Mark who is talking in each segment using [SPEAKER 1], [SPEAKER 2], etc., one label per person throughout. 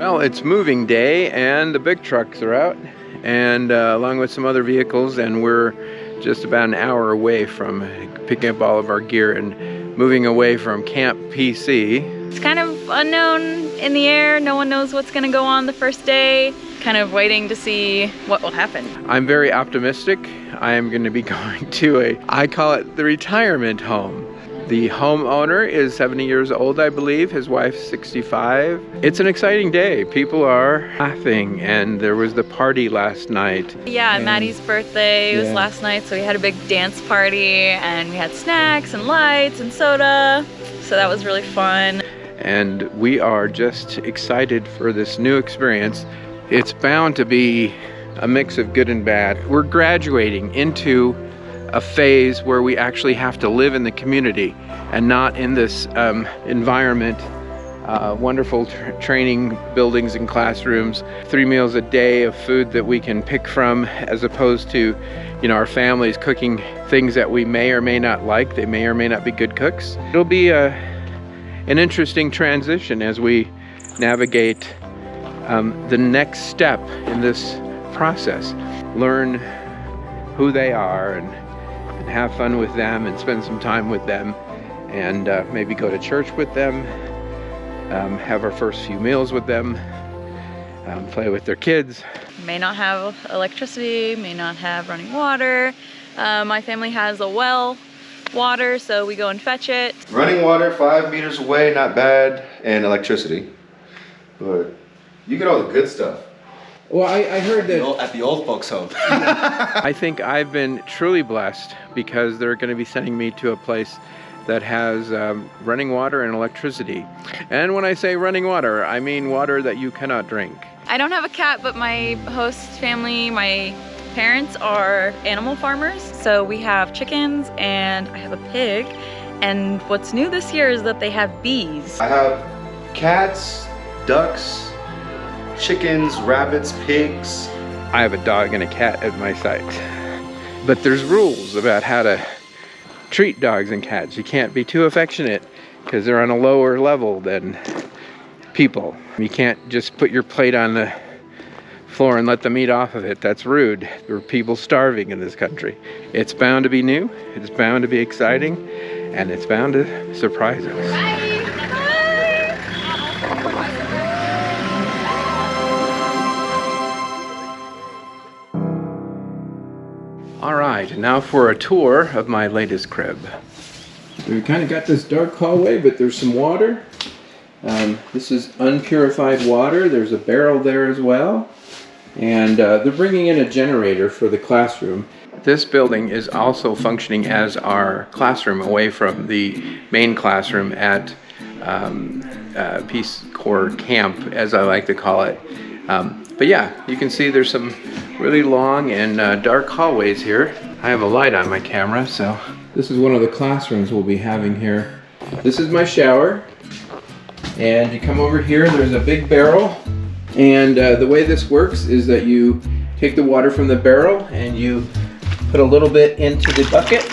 [SPEAKER 1] Well, it's moving day and the big trucks are out, and along with some other vehicles, and we're just about an hour away from picking up all of our gear and moving away from Camp PC.
[SPEAKER 2] It's kind of unknown in the air. No one knows what's gonna go on the first day. Kind of waiting to see what will happen.
[SPEAKER 1] I'm very optimistic. I am going to be going to I call it the retirement home. The homeowner is 70 years old, I believe. His wife's 65. It's an exciting day. People are laughing, and there was the party last night.
[SPEAKER 2] Yeah, Maddie's birthday was last night, so we had a big dance party, and we had snacks and lights and soda. So that was really fun.
[SPEAKER 1] And we are just excited for this new experience. It's bound to be a mix of good and bad. We're graduating into a phase where we actually have to live in the community and not in this environment. Wonderful training buildings and classrooms, 3 meals a day of food that we can pick from, as opposed to, you know, our families cooking things that we may or may not like. They may or may not be good cooks. It'll be an interesting transition as we navigate the next step in this process. Learn who they are and have fun with them and spend some time with them, and maybe go to church with them, have our first few meals with them, play with their kids.
[SPEAKER 2] May not have electricity, may not have running water. My family has a well water, so we go and fetch it.
[SPEAKER 3] Running water 5 meters away, not bad, and electricity, but you get all the good stuff.
[SPEAKER 1] Well, I heard that
[SPEAKER 3] at the old folks' home.
[SPEAKER 1] I think I've been truly blessed because they're going to be sending me to a place that has running water and electricity. And when I say running water, I mean water that you cannot drink.
[SPEAKER 2] I don't have a cat, but my host family, my parents are animal farmers. So we have chickens and I have a pig. And what's new this year is that they have bees.
[SPEAKER 3] I have cats, ducks, chickens, rabbits, pigs.
[SPEAKER 1] I have a dog and a cat at my site. But there's rules about how to treat dogs and cats. You can't be too affectionate because they're on a lower level than people. You can't just put your plate on the floor and let them eat off of it. That's rude. There are people starving in this country. It's bound to be new, it's bound to be exciting, and it's bound to surprise us.
[SPEAKER 2] Bye.
[SPEAKER 1] All right, now for a tour of my latest crib. We kind of got this dark hallway, but there's some water. This is unpurified water. There's a barrel there as well. And they're bringing in a generator for the classroom. This building is also functioning as our classroom away from the main classroom at Peace Corps Camp, as I like to call it. But yeah, you can see there's some really long and dark hallways here. I have a light on my camera, so this is one of the classrooms we'll be having here. This is my shower, and you come over here, there's a big barrel, and the way this works is that you take the water from the barrel and you put a little bit into the bucket,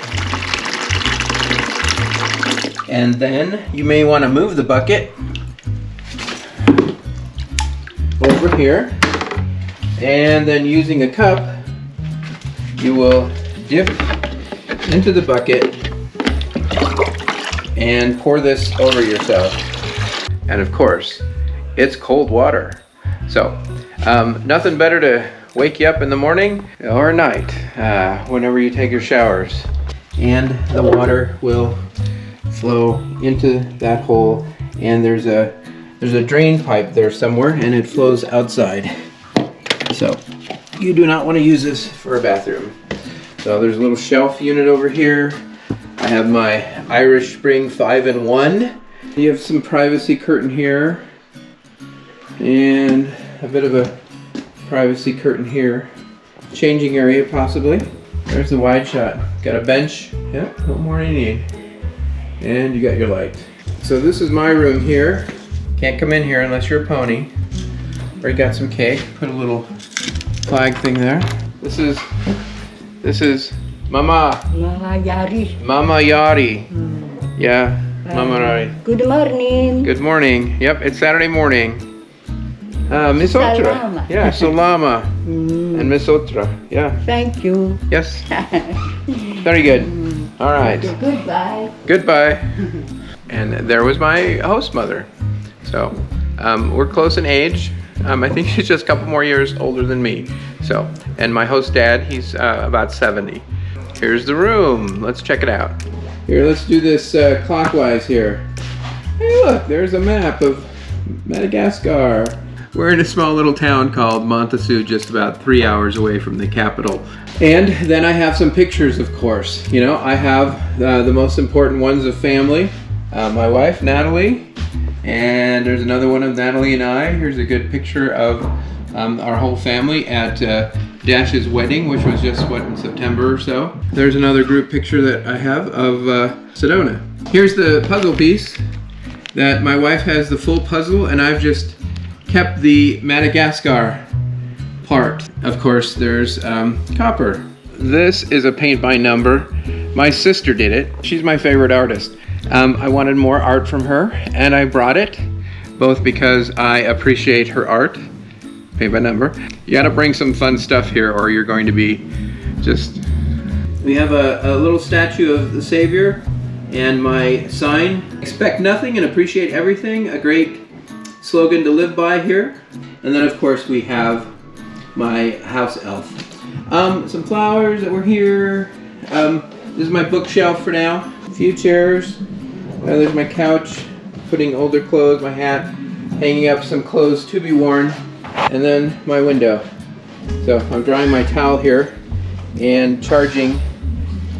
[SPEAKER 1] and then you may want to move the bucket over here, and then using a cup you will dip into the bucket and pour this over yourself. And of course, it's cold water. So nothing better to wake you up in the morning or night whenever you take your showers. And the water will flow into that hole, and there's a drain pipe there somewhere, and it flows outside. So you do not want to use this for a bathroom. So there's a little shelf unit over here. I have my Irish Spring 5-in-1. You have some privacy curtain here, and a bit of a privacy curtain here. Changing area possibly. There's the wide shot. Got a bench. Yep, what more do you need? And you got your light. So this is my room here. Can't come in here unless you're a pony. Already got some cake. Put a little flag thing there. This is Mama.
[SPEAKER 4] Mama Yari.
[SPEAKER 1] Mama Yari. Yeah, Mama Yari.
[SPEAKER 4] Good morning.
[SPEAKER 1] Good morning. Yep, it's Saturday morning. Miss Otra.
[SPEAKER 4] Salama.
[SPEAKER 1] Yeah, Salama and Miss Otra. Yeah.
[SPEAKER 4] Thank you.
[SPEAKER 1] Yes. Very good. All right.
[SPEAKER 4] Goodbye.
[SPEAKER 1] Goodbye. And there was my host mother. So we're close in age. I think she's just a couple more years older than me. So, and my host dad, he's about 70. Here's the room. Let's check it out. Here, let's do this clockwise here. Hey, look, there's a map of Madagascar. We're in a small little town called Montessu, just about 3 hours away from the capital. And then I have some pictures, of course. You know, I have the most important ones of family. My wife, Natalie, and there's another one of Natalie and I. Here's a good picture of our whole family at Dash's wedding, which was just, what, in September or so. There's another group picture that I have of Sedona. Here's the puzzle piece that my wife has the full puzzle, and I've just kept the Madagascar part. Of course, there's copper. This is a paint by number. My sister did it. She's my favorite artist. I wanted more art from her, and I brought it, both because I appreciate her art, paint by number. You gotta bring some fun stuff here, or you're going to be just... We have a little statue of the Savior, and my sign, expect nothing and appreciate everything, a great slogan to live by here. And then of course we have my house elf. Some flowers that were here. This is my bookshelf for now. A few chairs. There's my couch, putting older clothes, my hat, hanging up some clothes to be worn, and then my window. So I'm drying my towel here and charging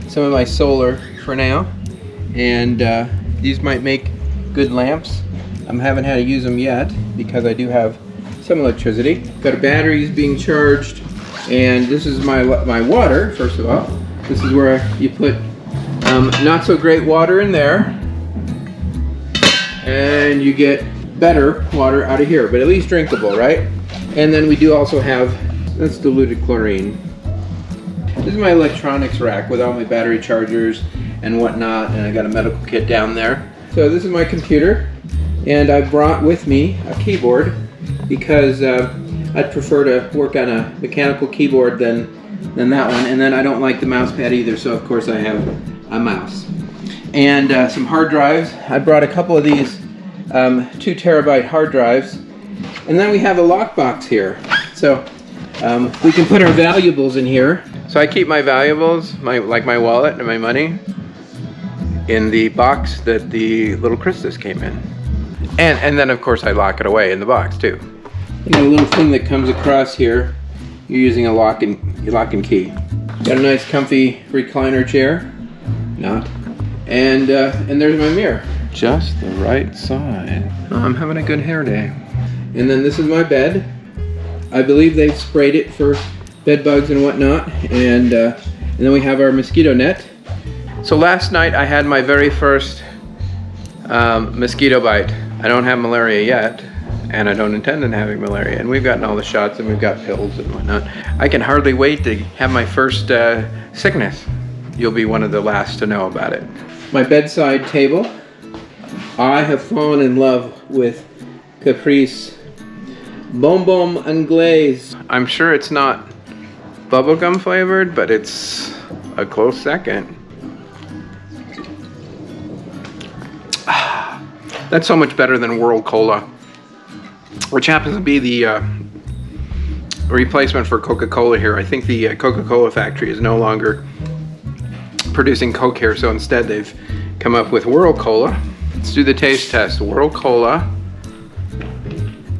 [SPEAKER 1] some of my solar for now. And these might make good lamps. I haven't had to use them yet because I do have some electricity. Got a batteries being charged, and this is my water. First of all, this is where you put not so great water in there, and you get better water out of here, but at least drinkable, right? And then we do also have, that's diluted chlorine. This is my electronics rack with all my battery chargers and whatnot, and I got a medical kit down there. So this is my computer, and I brought with me a keyboard because I'd prefer to work on a mechanical keyboard than that one, and then I don't like the mouse pad either, so of course I have a mouse. And some hard drives. I brought a couple of these 2 terabyte hard drives, and then we have a lockbox here. So we can put our valuables in here. So I keep my valuables, like my wallet and my money, in the box that the little Christus came in. And then of course I lock it away in the box too. You know, a little thing that comes across here, you're using a lock and key. Got a nice comfy recliner chair. Not. And there's my mirror. Just the right side. Oh, I'm having a good hair day. And then this is my bed. I believe they've sprayed it for bed bugs and whatnot. And then we have our mosquito net. So last night I had my very first mosquito bite. I don't have malaria yet, and I don't intend on having malaria. And we've gotten all the shots, and we've got pills and whatnot. I can hardly wait to have my first sickness. You'll be one of the last to know about it. My bedside table. I have fallen in love with Caprice Bonbon Anglaise. I'm sure it's not bubblegum flavored, but it's a close second. That's so much better than World Cola, which happens to be the replacement for Coca-Cola here. I think the Coca-Cola factory is no longer producing Coke here, so instead they've come up with World Cola. Let's do the taste test. World Cola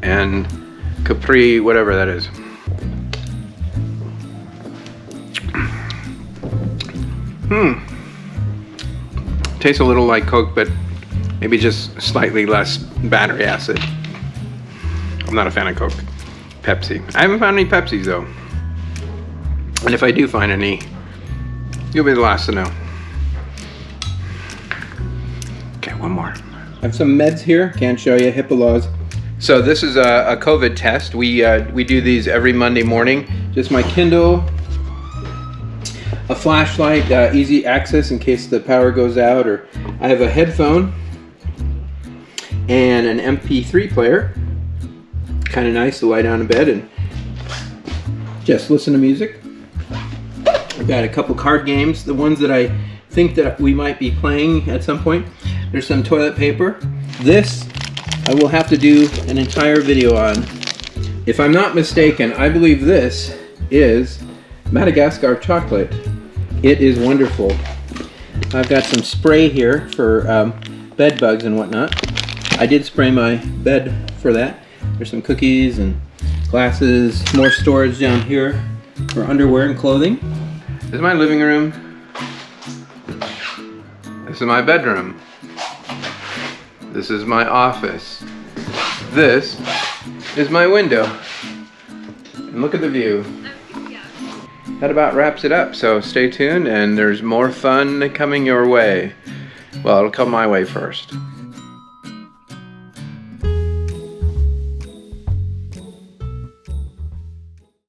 [SPEAKER 1] and Capri, whatever that is. Tastes a little like Coke, but maybe just slightly less battery acid. I'm not a fan of Coke. Pepsi. I haven't found any Pepsis though. And if I do find any, you'll be the last to know. Okay, one more. I have some meds here. Can't show you, HIPAA laws. So this is a COVID test. We do these every Monday morning. Just my Kindle, a flashlight, easy access in case the power goes out, or I have a headphone and an MP3 player. kind of nice to lie down in bed and just listen to music. I've got a couple card games, the ones that I think that we might be playing at some point. There's some toilet paper. This I will have to do an entire video on. If I'm not mistaken, I believe this is Madagascar chocolate. It is wonderful. I've got some spray here for bed bugs and whatnot. I did spray my bed for that. There's some cookies and glasses, more storage down here for underwear and clothing. This is my living room. This is my bedroom. This is my office. This is my window. And look at the view. That about wraps it up, so stay tuned and there's more fun coming your way. Well, it'll come my way first.